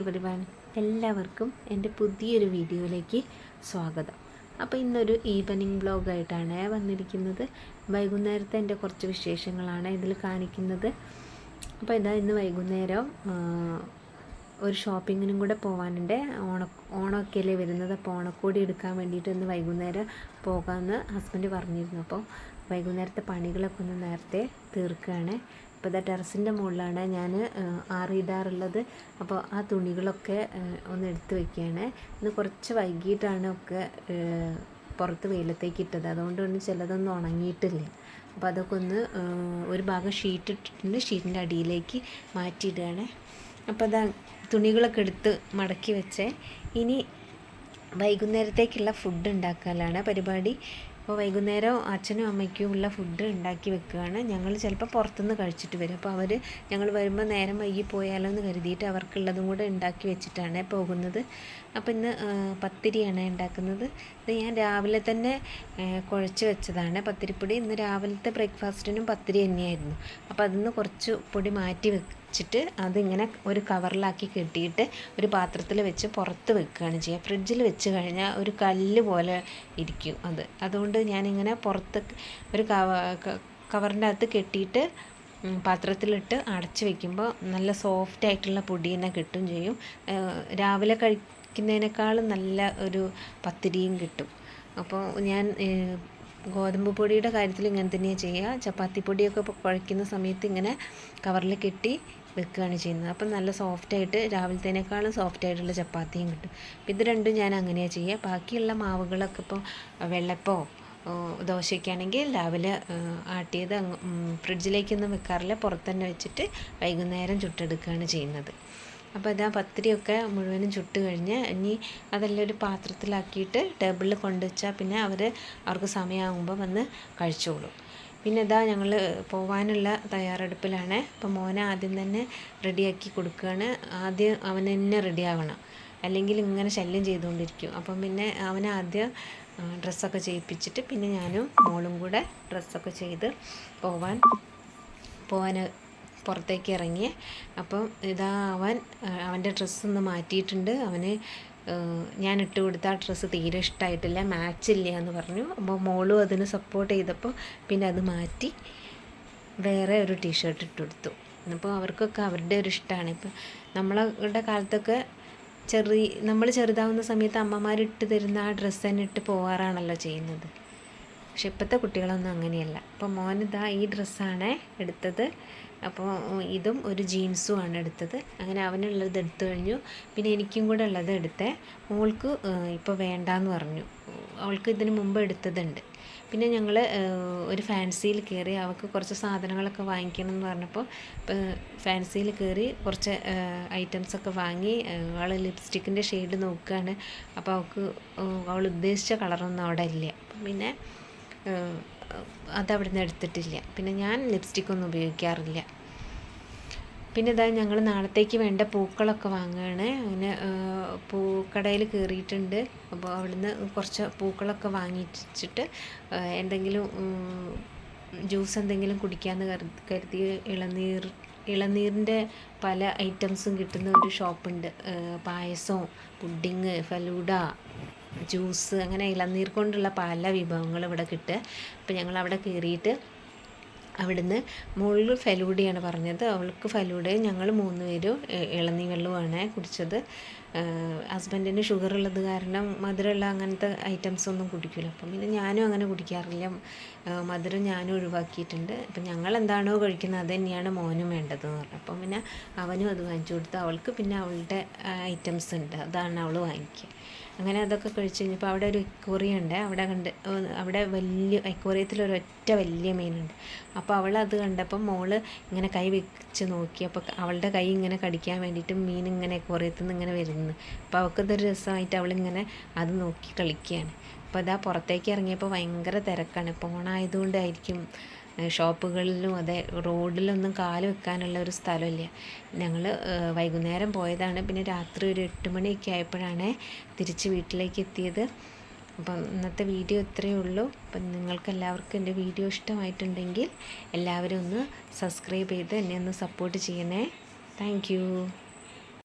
Everyone, എല്ലാവർക്കും എൻ്റെ പുതിയൊരു വീഡിയോയിലേക്ക് സ്വാഗതം. അപ്പോൾ ഇന്നൊരു ഈവനിങ് വ്ലോഗായിട്ടാണ് വന്നിരിക്കുന്നത്. വൈകുന്നേരത്തെ എൻ്റെ കുറച്ച് വിശേഷങ്ങളാണ് ഇതിൽ കാണിക്കുന്നത്. അപ്പോൾ ഇന്ന് വൈകുന്നേരം ഒരു ഷോപ്പിങ്ങിനും കൂടെ പോകാനുണ്ട്. ഓണമൊക്കെയല്ലേ വരുന്നത്, അപ്പോൾ ഓണക്കോടി എടുക്കാൻ വേണ്ടിയിട്ട് ഇന്ന് വൈകുന്നേരം പോകാമെന്ന് ഹസ്ബൻഡ് പറഞ്ഞിരുന്നു. അപ്പോൾ വൈകുന്നേരത്തെ പണികളൊക്കെ ഒന്ന് നേരത്തെ തീർക്കുകയാണ്. അപ്പോൾ ടെറസിൻ്റെ മുകളിലാണ് ഞാൻ ആറിയിടാറുള്ളത്. അപ്പോൾ ആ തുണികളൊക്കെ ഒന്ന് എടുത്ത് വയ്ക്കുകയാണ്. ഇന്ന് കുറച്ച് വൈകിട്ടാണ് ഒക്കെ പുറത്ത് വെയിലത്തേക്ക് ഇട്ടത്, അതുകൊണ്ടൊന്നും ചിലതൊന്നും ഉണങ്ങിയിട്ടില്ല. അപ്പോൾ അതൊക്കെ ഒന്ന് ഒരു ഭാഗം ഷീറ്റ് ഇട്ടിട്ടുണ്ട്, ഷീറ്റിൻ്റെ അടിയിലേക്ക് മാറ്റിയിടുകയാണ്. അപ്പോൾ തുണികളൊക്കെ എടുത്ത് മടക്കി വെച്ചേ. ഇനി വൈകുന്നേരത്തേക്കുള്ള ഫുഡ് ഉണ്ടാക്കലാണ് പരിപാടി. അപ്പോൾ വൈകുന്നേരം അച്ഛനും അമ്മയ്ക്കും ഉള്ള ഫുഡ് ഉണ്ടാക്കി വെക്കുകയാണ്. ഞങ്ങൾ ചിലപ്പോൾ പുറത്തുനിന്ന് കഴിച്ചിട്ട് വരും. അപ്പോൾ ഞങ്ങൾ വരുമ്പോൾ നേരം വൈകി പോയാലോ എന്ന് കരുതിയിട്ട് അവർക്കുള്ളതും കൂടെ ഉണ്ടാക്കി വെച്ചിട്ടാണ് പോകുന്നത്. അപ്പോൾ ഇന്ന് പത്തിരിയാണ് ഉണ്ടാക്കുന്നത്. ഇത് ഞാൻ രാവിലെ തന്നെ കുഴച്ച് വെച്ചതാണ് പത്തിരിപ്പൊടി. ഇന്ന് രാവിലത്തെ ബ്രേക്ക്ഫാസ്റ്റിനും പത്തിരി തന്നെയായിരുന്നു. അപ്പോൾ അതിൽ നിന്ന് കുറച്ച് പൊടി മാറ്റി വെച്ചിട്ട് അതിങ്ങനെ ഒരു കവറിലാക്കി കെട്ടിയിട്ട് ഒരു പാത്രത്തിൽ വെച്ച് പുറത്ത് വെക്കുകയാണ് ചെയ്യുക. ഫ്രിഡ്ജിൽ വെച്ച് കഴിഞ്ഞാൽ ഒരു കല്ല് പോലെ ഇരിക്കും അതുകൊണ്ട് ഞാനിങ്ങനെ പുറത്ത് ഒരു കവറിൻ്റെ അകത്ത് കെട്ടിയിട്ട് പാത്രത്തിലിട്ട് അടച്ച് വയ്ക്കുമ്പോൾ നല്ല സോഫ്റ്റ് ആയിട്ടുള്ള പൊടി തന്നെ കിട്ടും ചെയ്യും. രാവിലെ കഴിക്കുന്നതിനേക്കാളും നല്ല ഒരു പത്തിരിയും കിട്ടും. അപ്പോൾ ഞാൻ ഗോതമ്പ് പൊടിയുടെ കാര്യത്തിൽ ഇങ്ങനെ തന്നെയാണ് ചെയ്യുക. ചപ്പാത്തി പൊടിയൊക്കെ കുഴയ്ക്കുന്ന സമയത്ത് ഇങ്ങനെ കവറിൽ കെട്ടി വെക്കുകയാണ് ചെയ്യുന്നത്. അപ്പം നല്ല സോഫ്റ്റായിട്ട് രാവിലത്തേനേക്കാളും സോഫ്റ്റായിട്ടുള്ള ചപ്പാത്തിയും കിട്ടും. അപ്പം ഇത് രണ്ടും ഞാൻ അങ്ങനെയാണ് ചെയ്യുക. ബാക്കിയുള്ള മാവുകളൊക്കെ ഇപ്പോൾ വെള്ളപ്പോ ദോശയ്ക്കാണെങ്കിൽ രാവിലെ ആട്ടിയത് ഫ്രിഡ്ജിലേക്കൊന്നും വെക്കാറില്ല, പുറത്ത് തന്നെ വെച്ചിട്ട് വൈകുന്നേരം ചുട്ടെടുക്കുകയാണ് ചെയ്യുന്നത്. അപ്പോൾ പത്തിരിയൊക്കെ മുഴുവനും ചുട്ട് കഴിഞ്ഞ് ഇനി അതെല്ലാം ഒരു പാത്രത്തിലാക്കിയിട്ട് ടേബിളിൽ കൊണ്ടുവച്ചാൽ പിന്നെ അവർക്ക് സമയമാകുമ്പോൾ വന്ന് കഴിച്ചോളും. പിന്നെ ഞങ്ങൾ പോകാനുള്ള തയ്യാറെടുപ്പിലാണ്. അപ്പോൾ മോനെ ആദ്യം തന്നെ റെഡിയാക്കി കൊടുക്കുകയാണ്. ആദ്യം അവൻ തന്നെ റെഡിയാവണം, അല്ലെങ്കിൽ ഇങ്ങനെ ശല്യം ചെയ്തുകൊണ്ടിരിക്കും. അപ്പം പിന്നെ അവനെ ആദ്യം ഡ്രസ്സൊക്കെ ചെയ്യിപ്പിച്ചിട്ട് പിന്നെ ഞാനും മോളും കൂടെ ഡ്രസ്സൊക്കെ ചെയ്ത് പോവാൻ പുറത്തേക്ക് ഇറങ്ങി. അപ്പം അവൻ്റെ ഡ്രസ്സൊന്ന് മാറ്റിയിട്ടുണ്ട്. ഞാൻ ഇട്ട് കൊടുത്ത ആ ഡ്രസ്സ് തീരെ ഇഷ്ടമായിട്ടില്ല, മാച്ചില്ല എന്ന് പറഞ്ഞു. അപ്പോൾ മോളും അതിന് സപ്പോർട്ട് ചെയ്തപ്പോൾ പിന്നെ അത് മാറ്റി വേറെ ഒരു ടീഷർട്ട് ഇട്ട് കൊടുത്തു. അപ്പോൾ അവർക്കൊക്കെ അവരുടെ ഒരു ഇഷ്ടമാണ്. ഇപ്പം നമ്മളുടെ കാലത്തൊക്കെ നമ്മൾ ചെറുതാവുന്ന സമയത്ത് അമ്മമാരിട്ട് തരുന്ന ആ ഡ്രസ്സ് തന്നെ ഇട്ട് പോകാറാണല്ലോ ചെയ്യുന്നത്. പക്ഷെ ഇപ്പോഴത്തെ കുട്ടികളൊന്നും അങ്ങനെയല്ല. അപ്പോൾ മോനിതാ ഈ ഡ്രസ്സാണ് എടുത്തത്. അപ്പോൾ ഇതും ഒരു ജീൻസുമാണ് എടുത്തത്. അങ്ങനെ അവനുള്ളത് എടുത്തു കഴിഞ്ഞു. പിന്നെ എനിക്കും കൂടെ ഉള്ളത് എടുത്തേ. മോൾക്ക് ഇപ്പോൾ വേണ്ടാന്ന് പറഞ്ഞു. അവൾക്ക് ഇതിന് മുമ്പ് എടുത്തതുണ്ട്. പിന്നെ ഞങ്ങൾ ഒരു ഫാൻസിയിൽ കയറി. അവൾക്ക് കുറച്ച് സാധനങ്ങളൊക്കെ വാങ്ങിക്കണം എന്ന് പറഞ്ഞപ്പോൾ ഫാൻസിയിൽ കയറി കുറച്ച് ഐറ്റംസൊക്കെ വാങ്ങി. അവൾ ലിപ്സ്റ്റിക്കിൻ്റെ ഷെയ്ഡ് നോക്കുകയാണ്. അപ്പോൾ അവൾ ഉദ്ദേശിച്ച കളറൊന്നും അവിടെ ഇല്ല. അപ്പം പിന്നെ അതവിടെ നിന്ന് എടുത്തിട്ടില്ല. പിന്നെ ഞാൻ ലിപ്സ്റ്റിക്കൊന്നും ഉപയോഗിക്കാറില്ല. പിന്നെ ഞങ്ങൾ നാളത്തേക്ക് വേണ്ട പൂക്കളൊക്കെ വാങ്ങുകയാണ്. അങ്ങനെ പൂക്കടയിൽ കയറിയിട്ടുണ്ട്. അപ്പോൾ അവിടുന്ന് കുറച്ച് പൂക്കളൊക്കെ വാങ്ങിച്ചിട്ട് എന്തെങ്കിലും ജ്യൂസ് എന്തെങ്കിലും കുടിക്കാമെന്ന് കരുതി ഇളനീരിൻ്റെ പല ഐറ്റംസും കിട്ടുന്ന ഒരു ഷോപ്പുണ്ട്. പായസവും പുഡിങ്, ഫലൂഡ, ജ്യൂസ്, അങ്ങനെ ഇളനീർ കൊണ്ടുള്ള പല വിഭവങ്ങൾ ഇവിടെ കിട്ടുക. അപ്പോൾ ഞങ്ങൾ അവിടെ കയറിയിട്ട് അവിടുന്ന് മോളിൽ ഫലൂഡയാണ് പറഞ്ഞത്. അവൾക്ക് ഫലൂഡയും ഞങ്ങൾ 3 പേരും ഇളനീർ വെള്ളവുമാണ് കുടിച്ചത്. ഹസ്ബൻഡിന് ഷുഗർ ഉള്ളത് കാരണം മധുരമുള്ള അങ്ങനത്തെ ഐറ്റംസ് ഒന്നും കുടിക്കില്ല. അപ്പം പിന്നെ ഞാനും അങ്ങനെ കുടിക്കാറില്ല, മധുരം ഞാനും ഒഴിവാക്കിയിട്ടുണ്ട്. അപ്പം ഞങ്ങൾ എന്താണോ കഴിക്കുന്നത് അത് തന്നെയാണ് മോനും വേണ്ടതെന്ന് പറഞ്ഞു. അപ്പം പിന്നെ അവനും അത് വാങ്ങിച്ചു കൊടുത്തു. അവൾക്ക് പിന്നെ അവളുടെ ഐറ്റംസ് ഉണ്ട്, അതാണ് അവൾ വാങ്ങിക്കുക. അങ്ങനെ അതൊക്കെ കഴിച്ച് കഴിഞ്ഞപ്പോൾ അവിടെ ഒരു അക്വേറിയം ഉണ്ട്. അവിടെ വലിയ അക്വേറിയത്തിൽ ഒരൊറ്റ വലിയ മീനുണ്ട്. അപ്പോൾ അവൾ അത് കണ്ടപ്പോൾ മോള് ഇങ്ങനെ കൈ വെച്ച് നോക്കി. അപ്പോൾ അവളുടെ കൈ ഇങ്ങനെ കടിക്കാൻ വേണ്ടിയിട്ട് മീൻ ഇങ്ങനെ അക്വേറിയത്തിൽ നിന്ന് ഇങ്ങനെ വരുന്നു. അപ്പോൾ അവൾക്കതൊരു രസമായിട്ട് അവളിങ്ങനെ അത് നോക്കി കളിക്കുകയാണ്. അപ്പോൾ പുറത്തേക്ക് ഇറങ്ങിയപ്പോൾ ഭയങ്കര തിരക്കാണ്. ഇപ്പോൾ ഓണായതുകൊണ്ടായിരിക്കും ഷോപ്പുകളിലും അതെ റോഡിലൊന്നും കാല് വെക്കാനുള്ള ഒരു സ്ഥലമില്ല. ഞങ്ങൾ വൈകുന്നേരം പോയതാണ്. പിന്നെ രാത്രി ഒരു 8 മണിയൊക്കെ ആയപ്പോഴാണ് തിരിച്ച് വീട്ടിലേക്ക് എത്തിയത്. അപ്പം ഇന്നത്തെ വീഡിയോ ഇത്രയേ ഉള്ളൂ. അപ്പം നിങ്ങൾക്ക് എല്ലാവർക്കും എൻ്റെ വീഡിയോ ഇഷ്ടമായിട്ടുണ്ടെങ്കിൽ എല്ലാവരും ഒന്ന് സബ്സ്ക്രൈബ് ചെയ്ത് എന്നെ ഒന്ന് സപ്പോർട്ട് ചെയ്യണേ. താങ്ക്